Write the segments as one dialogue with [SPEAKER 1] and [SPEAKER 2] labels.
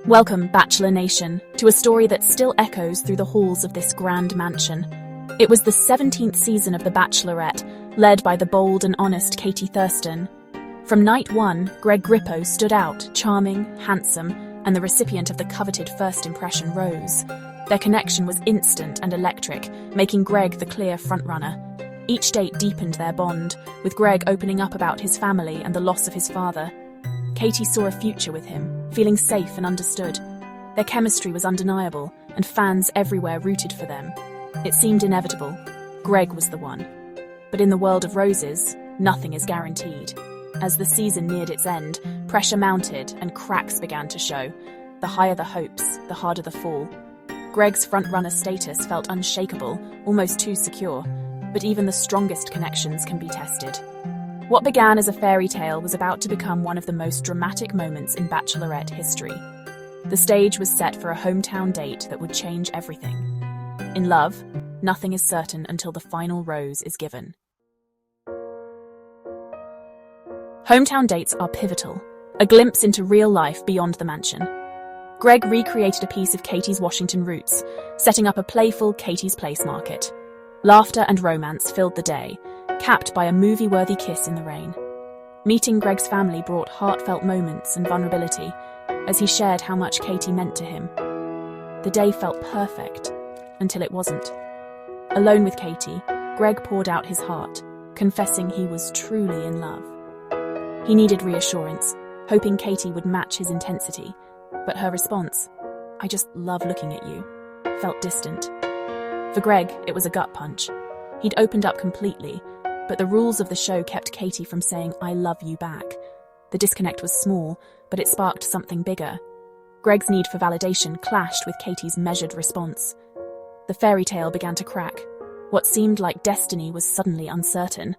[SPEAKER 1] Welcome, Bachelor Nation, to a story that still echoes through the halls of this grand mansion. It was the 17th season of The Bachelorette, led by the bold and honest Katie Thurston. From night one, Greg Grippo stood out, charming, handsome, and the recipient of the coveted first impression rose. Their connection was instant and electric, making Greg the clear frontrunner. Each date deepened their bond, with Greg opening up about his family and the loss of his father. Katie saw a future with him, feeling safe and understood. Their chemistry was undeniable, and fans everywhere rooted for them. It seemed inevitable. Greg was the one. But in the world of roses, nothing is guaranteed. As the season neared its end, pressure mounted and cracks began to show. The higher the hopes, the harder the fall. Greg's frontrunner status felt unshakable, almost too secure, but even the strongest connections can be tested. What began as a fairy tale was about to become one of the most dramatic moments in Bachelorette history. The stage was set for a hometown date that would change everything. In love, nothing is certain until the final rose is given. Hometown dates are pivotal, a glimpse into real life beyond the mansion. Greg recreated a piece of Katie's Washington roots, setting up a playful Katie's Place market. Laughter and romance filled the day, capped by a movie-worthy kiss in the rain. Meeting Greg's family brought heartfelt moments and vulnerability as he shared how much Katie meant to him. The day felt perfect, until it wasn't. Alone with Katie, Greg poured out his heart, confessing he was truly in love. He needed reassurance, hoping Katie would match his intensity, but her response, "I just love looking at you," felt distant. For Greg, it was a gut punch. He'd opened up completely, but the rules of the show kept Katie from saying, "I love you" back. The disconnect was small, but it sparked something bigger. Greg's need for validation clashed with Katie's measured response. The fairy tale began to crack. What seemed like destiny was suddenly uncertain.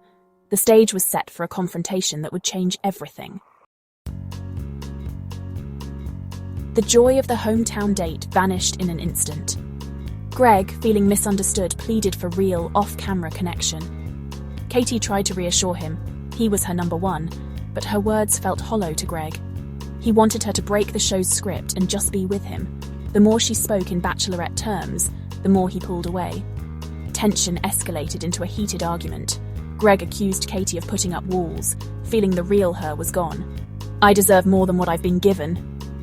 [SPEAKER 1] The stage was set for a confrontation that would change everything. The joy of the hometown date vanished in an instant. Greg, feeling misunderstood, pleaded for real, off-camera connection. Katie tried to reassure him. He was her number one, but her words felt hollow to Greg. He wanted her to break the show's script and just be with him. The more she spoke in Bachelorette terms, the more he pulled away. Tension escalated into a heated argument. Greg accused Katie of putting up walls, feeling the real her was gone. "I deserve more than what I've been given,"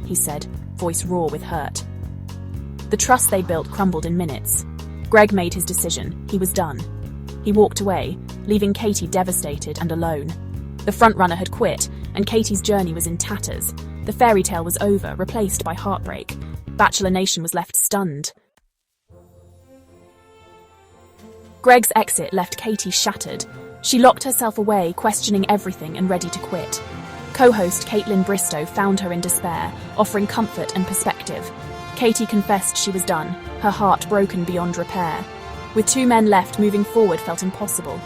[SPEAKER 1] he said, voice raw with hurt. The trust they built crumbled in minutes. Greg made his decision. He was done. He walked away, leaving Katie devastated and alone. The frontrunner had quit, and Katie's journey was in tatters. The fairy tale was over, replaced by Heartbreak. Bachelor Nation was left stunned. Greg's exit left Katie shattered. She locked herself away, questioning everything and ready to quit. Co-host Caitlin Bristow found her in despair, offering comfort and perspective. Katie confessed she was done, her heart broken beyond repair. With two men left, moving forward felt impossible.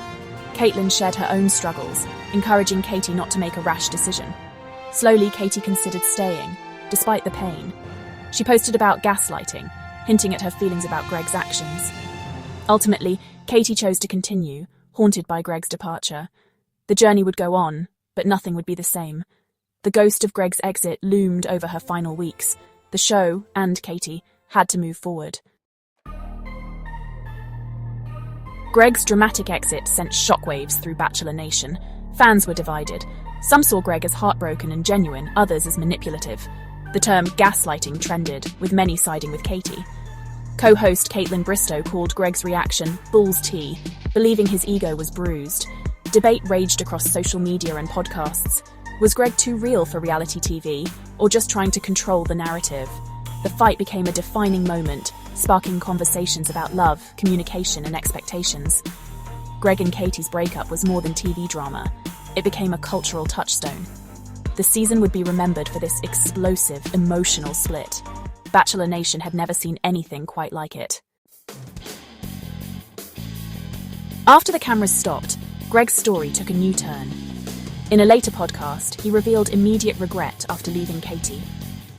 [SPEAKER 1] Caitlin shared her own struggles, encouraging Katie not to make a rash decision. Slowly, Katie considered staying, despite the pain. She posted about gaslighting, hinting at her feelings about Greg's actions. Ultimately, Katie chose to continue, haunted by Greg's departure. The journey would go on, but nothing would be the same. The ghost of Greg's exit loomed over her final weeks. The show, and Katie, had to move forward. Greg's dramatic exit sent shockwaves through Bachelor Nation. Fans were divided. Some saw Greg as heartbroken and genuine, others as manipulative. The term gaslighting trended, with many siding with Katie. Co-host Caitlin Bristow called Greg's reaction "bull's tea," believing his ego was bruised. Debate raged across social media and podcasts. Was Greg too real for reality TV, or just trying to control the narrative? The fight became a defining moment, sparking conversations about love, communication, and expectations. Greg and Katie's breakup was more than TV drama. It became a cultural touchstone. The season would be remembered for this explosive, emotional split. Bachelor Nation had never seen anything quite like it. After the cameras stopped, Greg's story took a new turn. In a later podcast, he revealed immediate regret after leaving Katie.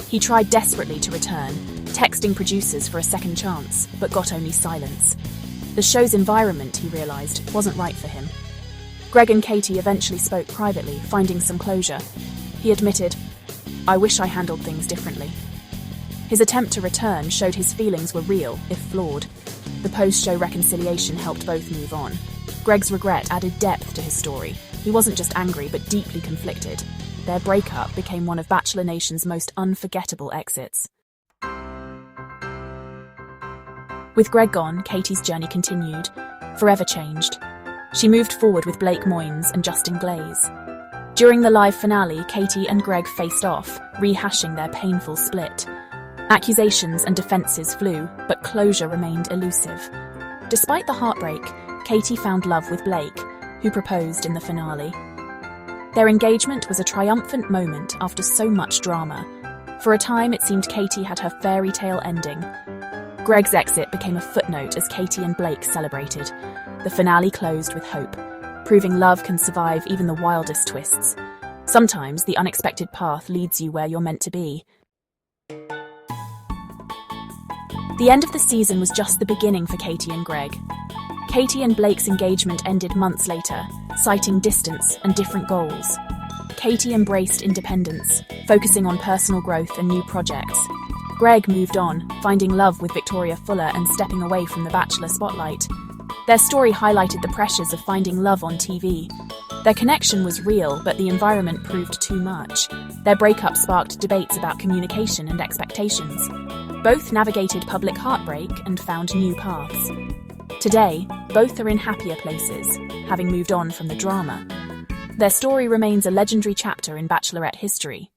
[SPEAKER 1] He tried desperately to return, texting producers for a second chance, but got only silence. The show's environment, he realised, wasn't right for him. Greg and Katie eventually spoke privately, finding some closure. He admitted, "I wish I handled things differently." His attempt to return showed his feelings were real, if flawed. The post-show reconciliation helped both move on. Greg's regret added depth to his story. He wasn't just angry, but deeply conflicted. Their breakup became one of Bachelor Nation's most unforgettable exits. With Greg gone, Katie's journey continued, forever changed. She moved forward with Blake Moynes and Justin Glaze. During the live finale, Katie and Greg faced off, rehashing their painful split. Accusations and defences flew, but closure remained elusive. Despite the heartbreak, Katie found love with Blake, who proposed in the finale. Their engagement was a triumphant moment after so much drama. For a time, it seemed Katie had her fairy tale ending. Greg's exit became a footnote as Katie and Blake celebrated. The finale closed with hope, proving love can survive even the wildest twists. Sometimes the unexpected path leads you where you're meant to be. The end of the season was just the beginning for Katie and Greg. Katie and Blake's engagement ended months later, citing distance and different goals. Katie embraced independence, focusing on personal growth and new projects. Greg moved on, finding love with Victoria Fuller and stepping away from the Bachelor spotlight. Their story highlighted the pressures of finding love on TV. Their connection was real, but the environment proved too much. Their breakup sparked debates about communication and expectations. Both navigated public heartbreak and found new paths. Today, both are in happier places, having moved on from the drama. Their story remains a legendary chapter in Bachelorette history.